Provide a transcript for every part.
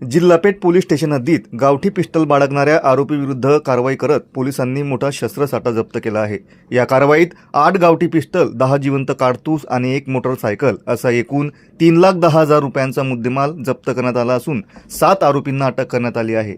Jilhapeth police station हद्दीत गावठी pistol बाळगणाऱ्या आरोपीविरुद्ध कारवाई करत पोलिसांनी मोठा शस्त्रसाठा जप्त केला आहे। या कारवाईत 8 गावठी पिस्टल, 10 जिवंत कारतूस आणि 1 मोटरसायकल असा एकूण 3,10,000 रुपयांचा मुद्देमाल जप्त करण्यात आला असून 7 आरोपींना अटक करण्यात आली आहे।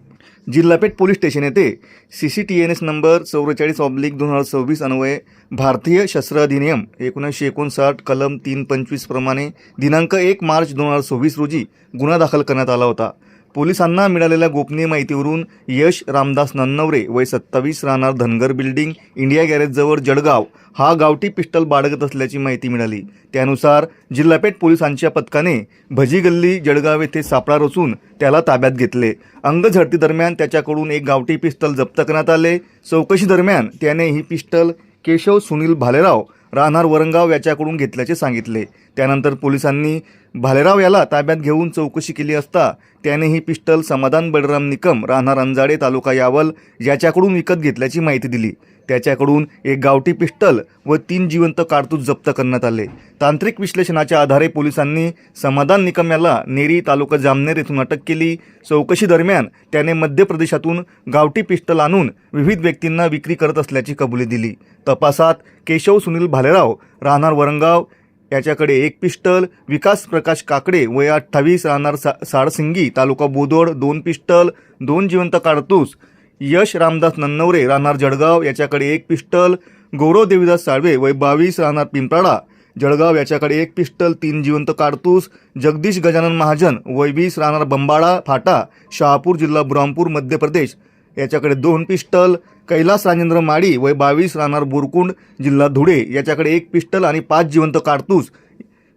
जिल्हापेठ पोलीस स्टेशन येथे CCTNS नंबर 44/2026 अन्वये भारतीय शस्त्र अधिनियम 1959 कलम 325 प्रमाणे दिनांक 1 मार्च 2024 रोजी गुन्हा दाखल करण्यात आला होता। पोलिसांना मिळालेल्या गोपनीय माहितीवरून यश रामदास नन्नवरे वय 27 राहणार धनगर बिल्डिंग इंडिया गॅरेजजवळ जळगाव हा गावठी पिस्टल बाळगत असल्याची माहिती मिळाली। त्यानुसार जिल्हापेठ पोलिसांच्या पथकाने भजी गल्ली जळगाव येथे सापळा रचून त्याला ताब्यात घेतले। अंगझडती दरम्यान त्याच्याकडून एक गावठी पिस्टल जप्त करण्यात आले। चौकशी दरम्यान त्याने ही पिस्टल केशव सुनील भालेराव राहणार वरंगाव याच्याकडून घेतल्याचे सांगितले। त्यानंतर पोलिसांनी भालेराव याला ताब्यात घेऊन चौकशी केली असता त्याने ही पिस्टल समाधान बळराम निकम राहणार अंजाडे तालुका यावल याच्याकडून विकत घेतल्याची माहिती दिली। त्याच्याकडून एक गावठी पिस्टल व 3 जिवंत कारतूस जप्त करण्यात आले। तांत्रिक विश्लेषणाच्या आधारे पोलिसांनी समाधान निकम याला नेरी तालुका जामनेर येथून अटक केली। चौकशी दरम्यान त्याने मध्य प्रदेशातून गावठी पिस्टल आणून विविध व्यक्तींना विक्री करत असल्याची कबुली दिली। तपासात केशव सुनील भालेराव राहणार वरंगाव याच्याकडे एक पिस्टल, विकास प्रकाश काकडे वय 28 राहणार साळसिंगी तालुका बोदोड 2 पिस्टल, 2 जिवंत कारतूस, यश रामदास नन्नवरे राहणार जळगाव याच्याकडे एक पिस्टल, गौरव देवीदास साळवे वय 22 राहणार पिंपराळा जळगाव याच्याकडे एक पिस्टल, 3 जिवंत कारतूस, जगदीश गजानन महाजन वय 20 राहणार बंबाळा फाटा शहापूर जिल्हा बुरहानपूर मध्य प्रदेश याच्याकडे 2 पिस्टल, कैलास राजेंद्र माडी वय 22 राहणार बोरकुंड जिल्हा धुळे याच्याकडे एक पिस्टल आणि 5 जिवंत कारतूस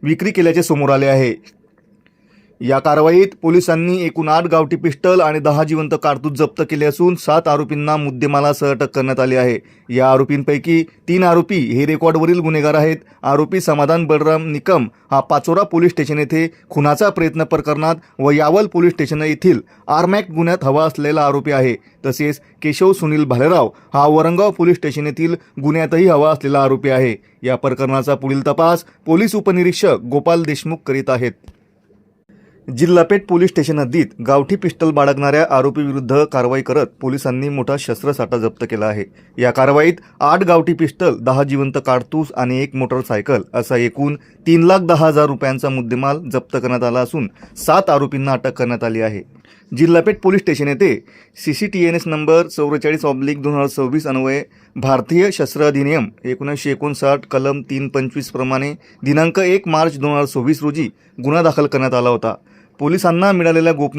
विक्री केल्याचे समोर आले आहे। या कारवाईत पोलिसांनी एकूण 8 गावठी पिस्टल आणि 10 जिवंत कारतूस जप्त केले असून 7 आरोपींना मुद्देमालासह अटक करण्यात आली आहे। या आरोपींपैकी 3 आरोपी हे रेकॉर्डवरील गुन्हेगार आहेत। आरोपी समाधान बळराम निकम हा पाचोरा पोलीस स्टेशन येथे खुनाचा प्रयत्न प्रकरणात व यावल पोलीस स्टेशन येथील आरमॅक्ट गुन्ह्यात हवा असलेला आरोपी आहे। तसेच केशव सुनील भालेराव हा वरंगाव पोलीस स्टेशन येथील गुन्ह्यातही हवा असलेला आरोपी आहे। या प्रकरणाचा पुढील तपास पोलीस उपनिरीक्षक गोपाल देशमुख करीत आहेत। जिल्हापेठ पोलीस स्टेशन हद्दीत गावठी पिस्टल बाळगणाऱ्या आरोपीविरुद्ध कारवाई करत पोलिसांनी मोठा शस्त्रसाठा जप्त केला आहे। या कारवाईत 8 गावठी पिस्टल, 10 जिवंत कारतूस आणि 1 मोटरसायकल असा एकूण 3,10,000 रुपयांचा मुद्देमाल जप्त करण्यात आला असून 7 आरोपींना अटक करण्यात आली आहे। जिल्हापेठ पोलीस स्टेशन येथे CCTNS नंबर 44/2026 अन्वये भारतीय शस्त्र अधिनियम 1959 कलम 325 प्रमाणे दिनांक 1 मार्च 2024 रोजी गुन्हा दाखल करण्यात आला होता। पोलिसांना मिळालेल्या गोपनीय